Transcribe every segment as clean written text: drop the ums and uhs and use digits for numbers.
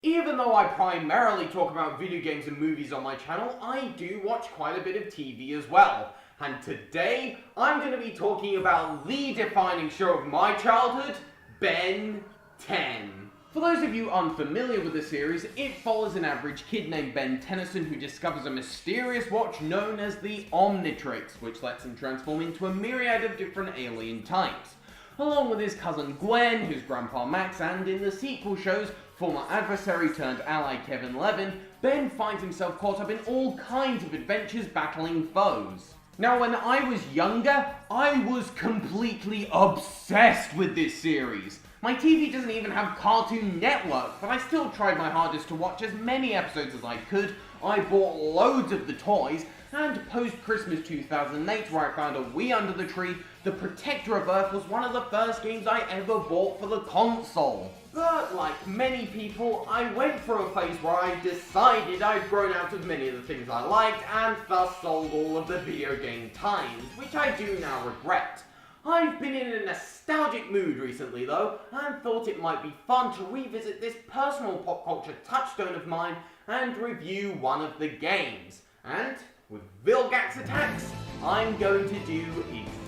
Even though I primarily talk about video games and movies on my channel, I do watch quite a bit of TV as well. And today, I'm going to be talking about the defining show of my childhood, Ben 10. For those of you unfamiliar with the series, it follows an average kid named Ben Tennyson who discovers a mysterious watch known as the Omnitrix, which lets him transform into a myriad of different alien types. Along with his cousin Gwen, who's Grandpa Max, and in the sequel shows, former adversary turned ally Kevin Levin, Ben finds himself caught up in all kinds of adventures battling foes. Now, when I was younger, I was completely obsessed with this series. My TV doesn't even have Cartoon Network, but I still tried my hardest to watch as many episodes as I could. I bought loads of the toys, and post-Christmas 2008, where I found a Wii under the tree, the Protector of Earth was one of the first games I ever bought for the console. But like many people, I went through a phase where I decided I'd grown out of many of the things I liked, and thus sold all of the video game times, which I do now regret. I've been in a nostalgic mood recently though, and thought it might be fun to revisit this personal pop culture touchstone of mine and review one of the games. And with Vilgax attacks, I'm going to do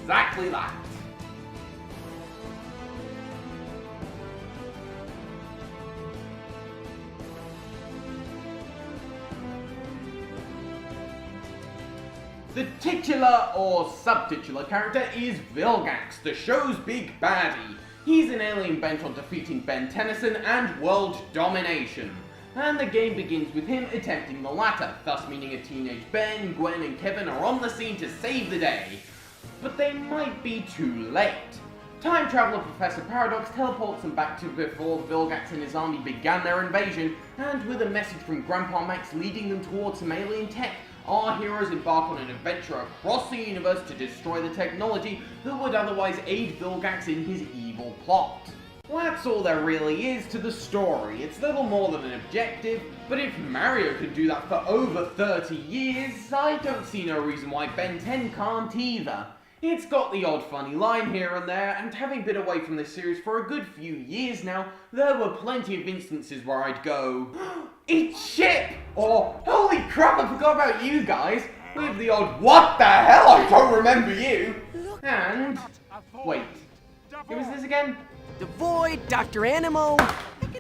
exactly that. The titular or subtitular character is Vilgax, the show's big baddie. He's an alien bent on defeating Ben Tennyson and world domination. And the game begins with him attempting the latter, thus meaning a teenage Ben, Gwen and Kevin are on the scene to save the day. But they might be too late. Time traveler Professor Paradox teleports them back to before Vilgax and his army began their invasion, and with a message from Grandpa Max leading them towards some alien tech, our heroes embark on an adventure across the universe to destroy the technology that would otherwise aid Vilgax in his evil plot. Well, that's all there really is to the story. It's little more than an objective, but if Mario could do that for over 30 years, I don't see no reason why Ben 10 can't either. It's got the odd funny line here and there, and having been away from this series for a good few years now, there were plenty of instances where I'd go, "Eat shit!" or "Holy crap, I forgot about you guys!" with the odd "What the hell, I don't remember you!" And... wait, who was this again? Devoid, Dr. Animo.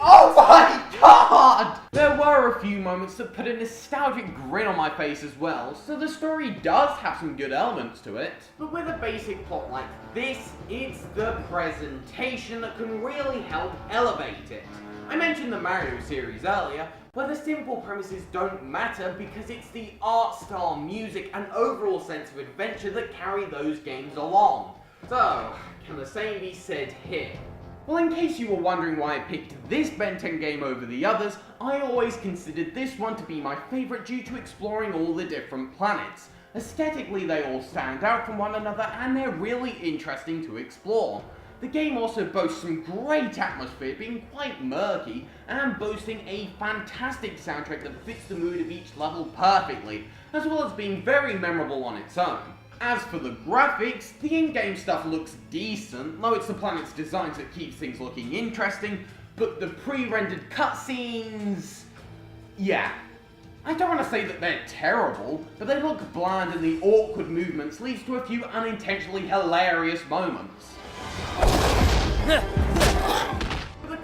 Oh my god! There were a few moments that put a nostalgic grin on my face as well, so the story does have some good elements to it. But with a basic plot like this, it's the presentation that can really help elevate it. I mentioned the Mario series earlier, where the simple premises don't matter because it's the art style, music, and overall sense of adventure that carry those games along. So, can the same be said here? Well, in case you were wondering why I picked this Ben 10 game over the others, I always considered this one to be my favourite due to exploring all the different planets. Aesthetically, they all stand out from one another and they're really interesting to explore. The game also boasts some great atmosphere, being quite murky, and boasting a fantastic soundtrack that fits the mood of each level perfectly, as well as being very memorable on its own. As for the graphics, the in-game stuff looks decent, though it's the planet's designs that keeps things looking interesting, but the pre-rendered cutscenes... yeah. I don't want to say that they're terrible, but they look bland and the awkward movements leads to a few unintentionally hilarious moments. The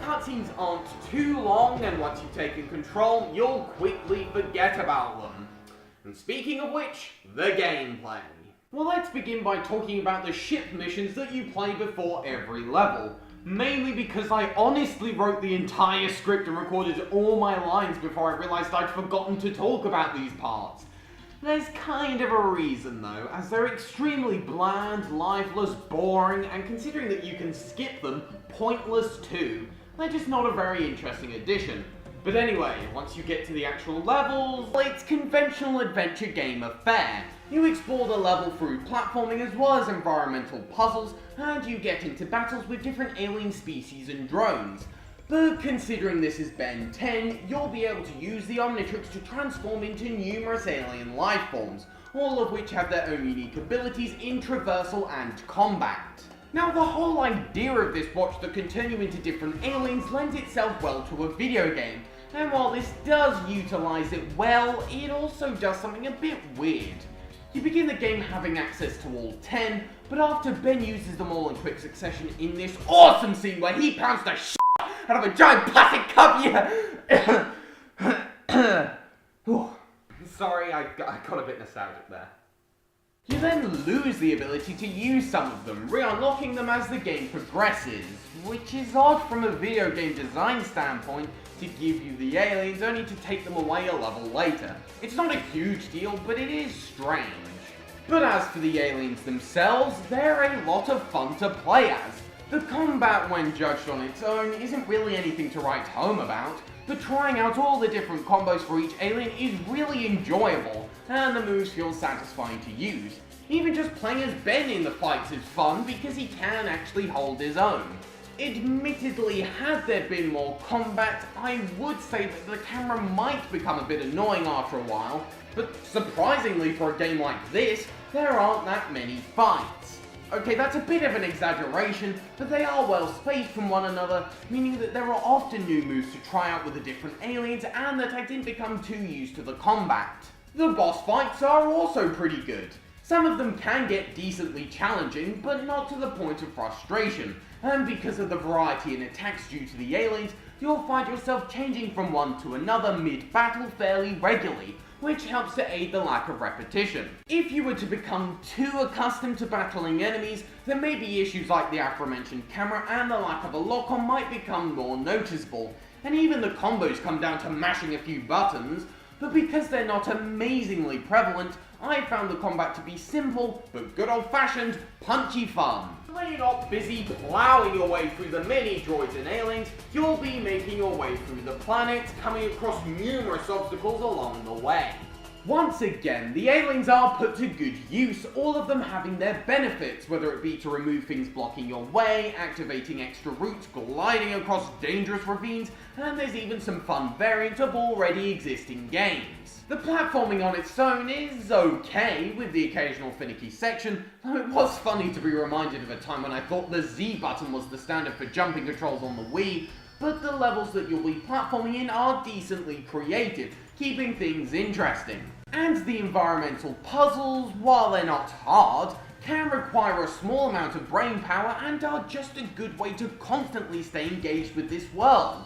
cutscenes aren't too long, and once you've taken control, you'll quickly forget about them. And speaking of which, the gameplay. Well, let's begin by talking about the ship missions that you play before every level. Mainly because I honestly wrote the entire script and recorded all my lines before I realised I'd forgotten to talk about these parts. There's kind of a reason though, as they're extremely bland, lifeless, boring, and considering that you can skip them, pointless too. They're just not a very interesting addition. But anyway, once you get to the actual levels, it's conventional adventure game affair. You explore the level through platforming as well as environmental puzzles, and you get into battles with different alien species and drones. But considering this is Ben 10, you'll be able to use the Omnitrix to transform into numerous alien life forms, all of which have their own unique abilities in traversal and combat. Now, the whole idea of this watch that can turn you into different aliens lends itself well to a video game, And while this does utilize it well, it also does something a bit weird. You begin the game having access to all 10, but after Ben uses them all in quick succession in this awesome scene where he pounds the shit out of a giant plastic cup, Sorry, I got a bit nostalgic there. You then lose the ability to use some of them, re-unlocking them as the game progresses, which is odd from a video game design standpoint to give you the aliens only to take them away a level later. It's not a huge deal, but it is strange. But as for the aliens themselves, they're a lot of fun to play as. The combat when judged on its own isn't really anything to write home about, but trying out all the different combos for each alien is really enjoyable, and the moves feel satisfying to use. Even just playing as Ben in the fights is fun because he can actually hold his own. Admittedly, had there been more combat, I would say that the camera might become a bit annoying after a while, but surprisingly for a game like this, there aren't that many fights. Okay, that's a bit of an exaggeration, but they are well spaced from one another, meaning that there are often new moves to try out with the different aliens, and that I didn't become too used to the combat. The boss fights are also pretty good. Some of them can get decently challenging, but not to the point of frustration, and because of the variety in attacks due to the aliens, you'll find yourself changing from one to another mid-battle fairly regularly, which helps to aid the lack of repetition. If you were to become too accustomed to battling enemies, then maybe issues like the aforementioned camera and the lack of a lock-on might become more noticeable, and even the combos come down to mashing a few buttons, but because they're not amazingly prevalent, I found the combat to be simple, but good old-fashioned, punchy fun. When you're not busy plowing your way through the many droids and aliens, you'll be making your way through the planet, coming across numerous obstacles along the way. Once again, the aliens are put to good use, all of them having their benefits, whether it be to remove things blocking your way, activating extra routes, gliding across dangerous ravines, and there's even some fun variants of already existing games. The platforming on its own is okay, with the occasional finicky section, though it was funny to be reminded of a time when I thought the Z button was the standard for jumping controls on the Wii, but the levels that you'll be platforming in are decently creative, keeping things interesting. And the environmental puzzles, while they're not hard, can require a small amount of brain power and are just a good way to constantly stay engaged with this world.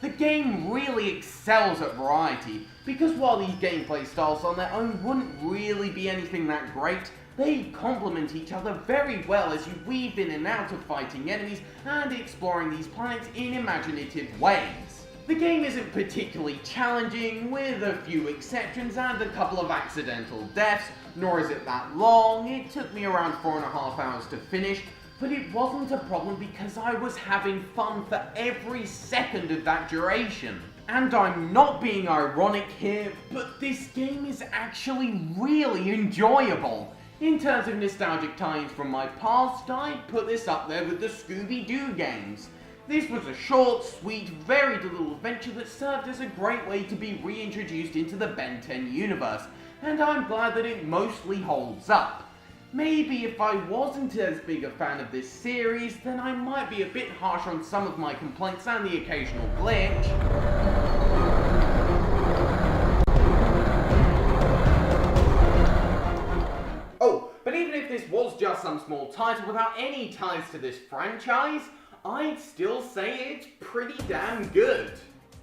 The game really excels at variety, because while these gameplay styles on their own wouldn't really be anything that great, they complement each other very well as you weave in and out of fighting enemies and exploring these planets in imaginative ways. The game isn't particularly challenging, with a few exceptions and a couple of accidental deaths, nor is it that long. It took me around 4.5 hours to finish, but it wasn't a problem because I was having fun for every second of that duration. And I'm not being ironic here, but this game is actually really enjoyable. In terms of nostalgic tie-ins from my past, I'd put this up there with the Scooby-Doo games. This was a short, sweet, varied little adventure that served as a great way to be reintroduced into the Ben 10 universe, and I'm glad that it mostly holds up. Maybe if I wasn't as big a fan of this series, then I might be a bit harsh on some of my complaints and the occasional glitch. Oh, but even if this was just some small title without any ties to this franchise, I'd still say it's pretty damn good.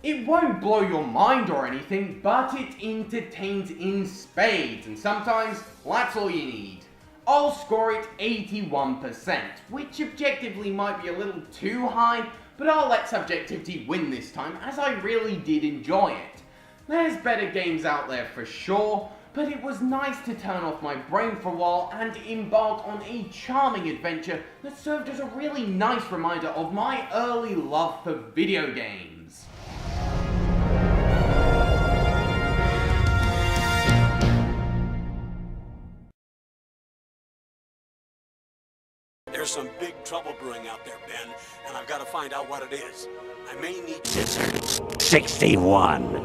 It won't blow your mind or anything, but it entertains in spades, and sometimes that's all you need. I'll score it 81%, which objectively might be a little too high, but I'll let subjectivity win this time, as I really did enjoy it. There's better games out there for sure, but it was nice to turn off my brain for a while and embark on a charming adventure that served as a really nice reminder of my early love for video games. There's some big trouble brewing out there, Ben, and I've got to find out what it is. I may need 61.